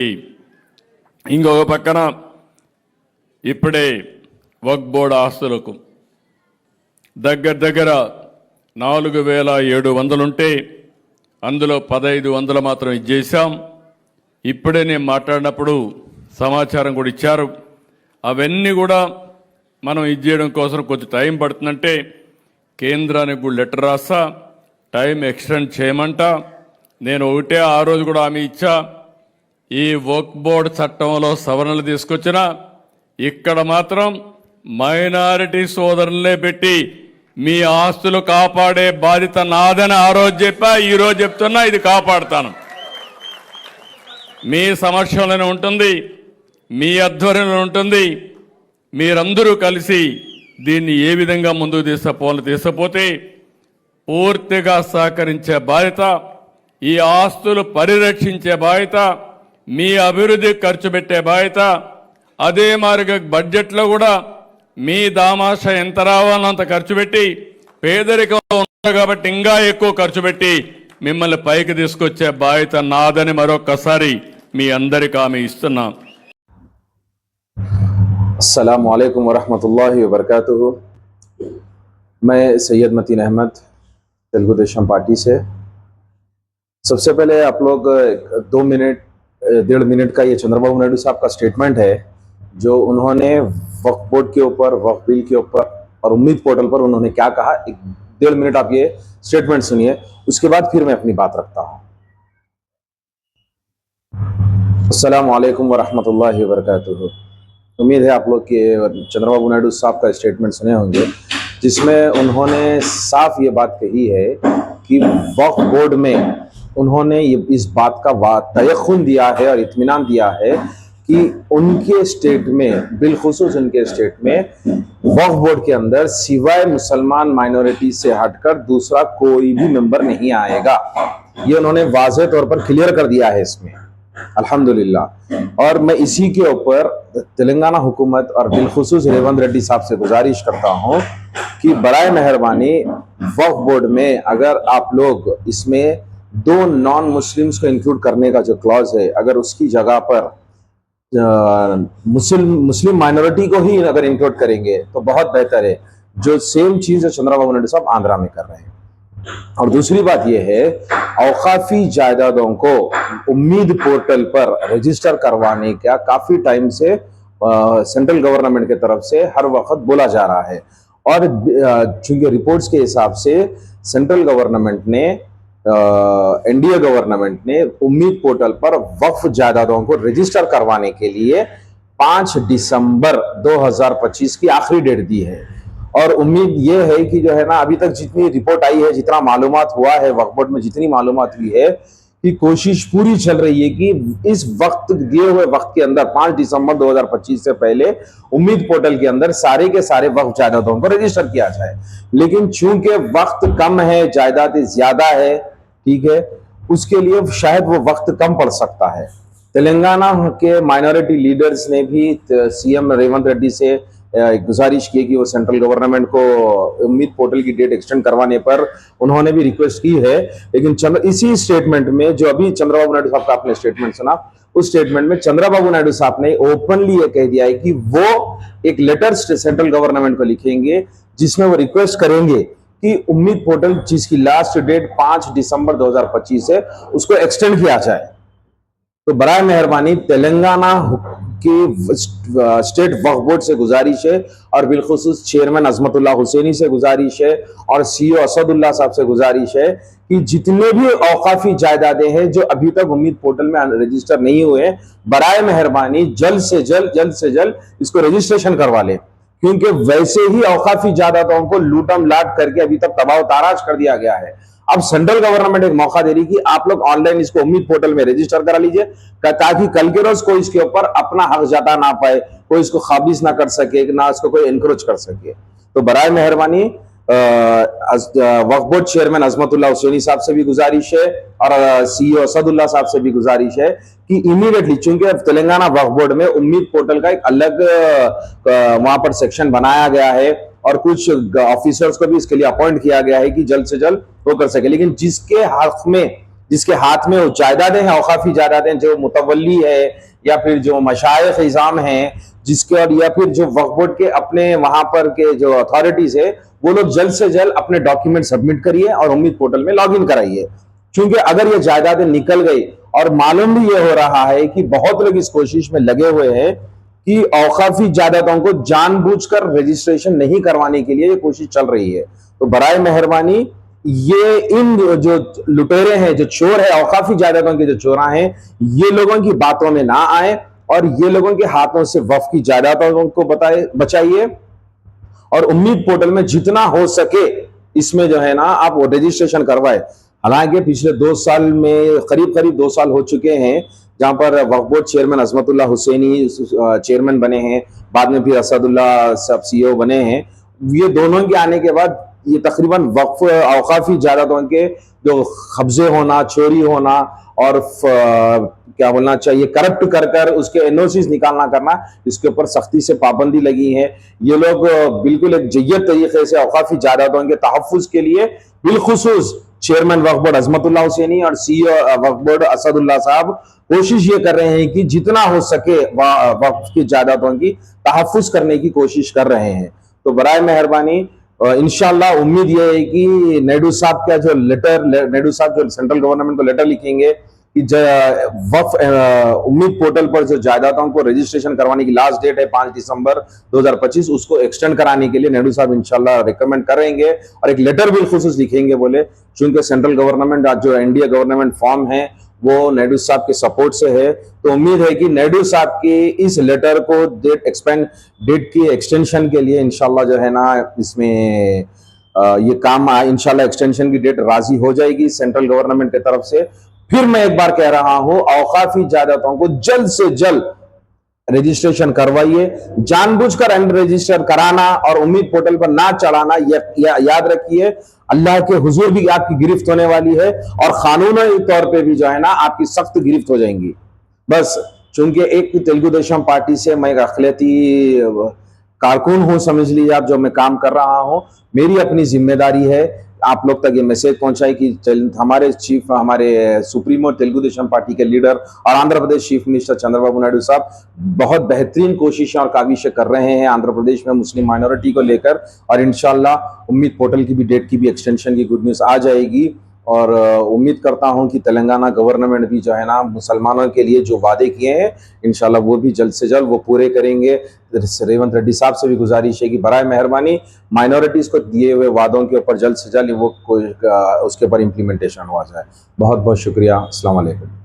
ఇంకొక పక్కన ఇప్పుడే వక్ఫ్ బోర్డు ఆస్తులకు దగ్గర 4700 ఉంటే అందులో 1500 మాత్రం ఇచ్చేసాం. ఇప్పుడే నేను మాట్లాడినప్పుడు సమాచారం కూడా ఇచ్చారు. అవన్నీ కూడా మనం ఇచ్చేయడం కోసం కొంచెం టైం పడుతుందంటే కేంద్రానికి కూడా లెటర్ రాస్తా, టైం ఎక్స్టెండ్ చేయమంట. నేను ఒకటే ఆ రోజు కూడా హామీ ఇచ్చా, ఈ వక్ఫ్ బోర్డు చట్టంలో సవరణలు తీసుకొచ్చినా ఇక్కడ మాత్రం మైనారిటీ సోదరులనే పెట్టి మీ ఆస్తులు కాపాడే బాధ్యత నాదని ఆ రోజు చెప్పా, ఈ రోజు చెప్తున్నా, ఇది కాపాడుతాను. మీ సమక్షంలోనే ఉంటుంది, మీ ఆధ్వర్యంలో ఉంటుంది. మీరందరూ కలిసి దీన్ని ఏ విధంగా ముందుకు తీసుకుపోతే పూర్తిగా సహకరించే బాధ్యత, ఈ ఆస్తులు పరిరక్షించే బాధ్యత, మీ అభివృద్ధి ఖర్చు పెట్టే బాధ్యత, అదే మాదిరిగా బడ్జెట్లో కూడా మీ దామాష ఎంత రావాలో అంత ఖర్చు పెట్టి, పేదరికం ఉన్నారు కాబట్టి ఇంకా ఎక్కువ ఖర్చు పెట్టి మిమ్మల్ని పైకి తీసుకొచ్చే బాధ్యత నాదని మరొకసారి మీ అందరికీ హామీ ఇస్తున్నా. अस्सलामु अलैकुम वरहमतुल्लाहि वबरकातुहू। मैं सैयद मतीन अहमद तेलुगु देशम पार्टी से। सबसे पहले आप लोग 2 मिनट 1.5 मिनट का ये चंद्रबाबू नायडू साहब का स्टेटमेंट है जो उन्होंने वक्फ बोर्ड के ऊपर, वक्फ बिल के ऊपर और उम्मीद पोर्टल पर उन्होंने क्या कहा, 1.5 मिनट आप ये स्टेटमेंट सुनिए, उसके बाद फिर मैं अपनी बात रखता हूँ। अस्सलामु अलैकुम वरहमतुल्लाहि वबरकातुहू। उम्मीद है आप लोग के चंद्रबाबू नायडू साहब का स्टेटमेंट सुने होंगे जिसमें उन्होंने साफ ये बात कही है कि वक्फ बोर्ड में उन्होंने इस बात का तयख्खुन दिया है और इत्मीनान दिया है कि उनके स्टेट में, बिलखुसूस उनके स्टेट में वक्फ बोर्ड के अंदर सिवाय मुसलमान माइनॉरिटी से हटकर दूसरा कोई भी मेंबर नहीं आएगा। ये उन्होंने वाज़ेह तौर पर क्लियर कर दिया है इसमें, अल्हम्दुलिल्लाह। और मैं इसी के ऊपर तेलंगाना हुकूमत और बिलखुसूस रेवंत रेड्डी साहब से गुजारिश करता हूं कि बराए मेहरबानी वक्फ बोर्ड में अगर आप लोग इसमें 2 नॉन मुस्लिम्स को इंक्लूड करने का जो क्लॉज है, अगर उसकी जगह पर मुस्लिम माइनॉरिटी को ही अगर इंक्लूड करेंगे तो बहुत बेहतर है। जो सेम चीज चंद्रबाबू नायडू साहब आंध्रा में कर रहे हैं। और दूसरी बात यह है, औकाफी जायदादों को उम्मीद पोर्टल पर रजिस्टर करवाने का काफी टाइम से सेंट्रल गवर्नमेंट के तरफ से हर वक्त बोला जा रहा है। और चूंकि रिपोर्ट्स के हिसाब से सेंट्रल गवर्नमेंट ने, एनडीए गवर्नमेंट ने उम्मीद पोर्टल पर वक्फ जायदादों को रजिस्टर करवाने के लिए 5 दिसंबर 2025 की आखिरी डेट दी है। और उम्मीद ये है कि जो है ना, अभी तक जितनी रिपोर्ट आई है, जितना मालूमात हुआ है वक्फ बोर्ड में, जितनी मालूमात हुई है कि कोशिश पूरी चल रही है कि इस वक्त दिए हुए वक्त के अंदर 5 दिसंबर 2025 से पहले उम्मीद पोर्टल के अंदर सारे के सारे वक्फ जायदादों को रजिस्टर किया जाए। लेकिन चूंकि वक्त कम है, जायदादें ज्यादा है, ठीक है, उसके लिए शायद वो वक्त कम पड़ सकता है। तेलंगाना के माइनॉरिटी लीडर्स ने भी सीएम रेवंत रेड्डी से गुजारिश की कि वो सेंट्रल गवर्नमेंट को उम्मीद पोर्टल की डेट एक्सटेंड करवाने पर उन्होंने भी रिक्वेस्ट की है। लेकिन इसी स्टेटमेंट में जो अभी चंद्रबाबू नायडू साहब का आपने स्टेटमेंट सुना, उस स्टेटमेंट में चंद्रबाबू नायडू साहब ने ओपनली ये कह दिया है कि वो एक लेटर सेंट्रल गवर्नमेंट को लिखेंगे जिसमें वो रिक्वेस्ट करेंगे कि उम्मीद पोर्टल जिसकी लास्ट डेट 5 दिसंबर 2025 है उसको एक्सटेंड किया जाए। तो बराए मेहरबानी तेलंगाना के स्टेट वक्फ बोर्ड से गुजारिश है और बिलखुसूस चेयरमैन अजमतुल्लाह हुसैनी से गुजारिश है और सीईओ असदुल्लाह साहब से गुजारिश है कि जितने भी औकाफी जायदादें हैं जो अभी तक उम्मीद पोर्टल में रजिस्टर नहीं हुए, बराए मेहरबानी जल्द से जल्द इसको रजिस्ट्रेशन करवा ले, क्योंकि वैसे ही औकाफी जायदादों को लूटम लाट करके अभी तक तबाह ताराज कर दिया गया है। अब सेंट्रल गवर्नमेंट एक मौका दे रही कि आप लोग ऑनलाइन इसको उम्मीद पोर्टल में रजिस्टर करा लीजिए, ताकि कल के रोज कोई इसके ऊपर अपना हक जता ना पाए, कोई इसको खाबिज ना कर सके, ना इसको कोई एनक्रोच कर सके। तो बराए मेहरबानी वक्फ बोर्ड चेयरमैन अजमतुल्लाह हुसैनी साहब से भी गुजारिश है और सीईओ असदुल्लाह साहब से भी गुजारिश है कि इमीडिएटली, चूंकि तेलंगाना वक्फ बोर्ड में उम्मीद पोर्टल का एक अलग वहां पर सेक्शन बनाया गया है और कुछ ऑफिसर्स को भी इसके लिए अपॉइंट किया गया है कि जल्द से जल्द वो कर सके। लेकिन जिसके हक में जिसके हाथ में वो जायदादें हैं, औकाफी जायदादें, जो मुतवल्ली है या फिर जो मशाइख इज़ाम हैं जिसके, और या फिर जो वक्फ बोर्ड के अपने वहां पर के जो अथॉरिटीज है, वो लोग जल्द से जल्द अपने डॉक्यूमेंट सबमिट करिए और उम्मीद पोर्टल में लॉगिन कराइए। क्योंकि अगर ये जायदादें निकल गई, और मालूम भी ये हो रहा है कि बहुत लोग इस कोशिश में लगे हुए हैं कि औकाफी जायदादों को जानबूझकर रजिस्ट्रेशन नहीं करवाने के लिए ये कोशिश चल रही है। तो बराए मेहरबानी ये इन जो लुटेरे हैं, जो चोर है, औकाफी जायदादों के जो चोरा हैं, ये लोगों की बातों में ना आए और ये लोगों के हाथों से वक्फ की जायदादों को बचाइए। और उम्मीद पोर्टल में जितना हो सके इसमें जो है ना आप वो रजिस्ट्रेशन करवाए। हालांकि पिछले 2 साल में करीब 2 साल हो चुके हैं जहां पर Waqf board chairman Azmatullah Hussaini chairman बने हैं, बाद में फिर असदुल्ला साहब सीईओ बने हैं। ये दोनों के आने के बाद ये तकरीबन वक्फ औकाफी जायदादों के जो कब्जे होना, चोरी होना और क्या बोलना चाहिए, करप्ट कर उसके एनओसीज निकालना करना, इसके ऊपर सख्ती से पाबंदी लगी है। ये लोग बिल्कुल एक जय्यत तरीके से औकाफी जायदादों के तहफ्फुज के लिए बिलखुसूस चेयरमैन वक्फ बोर्ड अजमतुल्लाह हुसैनी और सीईओ वक्फ बोर्ड असदुल्ला साहब कोशिश ये कर रहे हैं कि जितना हो सके वक्फ की जायदादों की तहफ्फुज करने की कोशिश कर रहे हैं। तो बराए मेहरबानी इंशाल्लाह उम्मीद ये है कि नायडू साहब का जो लेटर, नायडू साहब जो सेंट्रल गवर्नमेंट को लेटर लिखेंगे कि वक्फ उम्मीद पोर्टल पर जो जायदादों को रजिस्ट्रेशन करवाने की लास्ट डेट है 5 दिसंबर 2025, उसको एक्सटेंड कराने के लिए नायडू साहब इंशाल्लाह रिकमेंड करेंगे और एक लेटर भी खुसूस लिखेंगे। बोले चूंकि सेंट्रल गवर्नमेंट आज जो एनडीए गवर्नमेंट फॉर्म है वो नायडू साहब के सपोर्ट से है, तो उम्मीद है कि नायडू साहब की इस लेटर को डेट की एक्सटेंशन के लिए इंशाल्लाह जो है ना इसमें ये काम इंशाल्लाह एक्सटेंशन की डेट राजी हो जाएगी सेंट्रल गवर्नमेंट की तरफ से। फिर मैं एक बार कह रहा हूं, औकाफी जायदादों को जल्द से जल्द रजिस्ट्रेशन करवाइए। जानबूझकर अनरजिस्टर कराना और उम्मीद पोर्टल पर ना चढ़ाना, याद रखिए अल्लाह के हुजूर भी आपकी गिरफ्त होने वाली है और कानूनी तौर पे भी जो है ना आपकी सख्त गिरफ्त हो जाएंगी। बस चूंकि एक तेलुगु देशम पार्टी से मैं एक अखिलती कारकुन हूं, समझ लीजिए आप, जो मैं काम कर रहा हूं, मेरी अपनी जिम्मेदारी है आप लोग तक ये मैसेज पहुंचाए कि हमारे हमारे सुप्रीमो तेलुगु देशम पार्टी के लीडर और आंध्र प्रदेश चीफ मिनिस्टर चंद्रबाबू नायडू साहब बहुत बेहतरीन कोशिशें और काविशें कर रहे हैं आंध्र प्रदेश में मुस्लिम माइनॉरिटी को लेकर, और इंशाल्लाह उम्मीद पोर्टल की भी डेट की भी एक्सटेंशन की गुड न्यूज़ आ जाएगी। और उम्मीद करता हूं कि तेलंगाना गवर्नमेंट भी जो है ना मुसलमानों के लिए जो वादे किए हैं इंशाल्लाह वो भी जल्द से जल्द वो पूरे करेंगे। रेवंत रेड्डी साहब से भी गुजारिश है कि बराए मेहरबानी माइनॉरिटीज को दिए हुए वादों के ऊपर जल्द से जल्द वो उसके ऊपर इम्प्लीमेंटेशन हुआ जाए। बहुत बहुत शुक्रिया। अस्सलाम वालेकुम।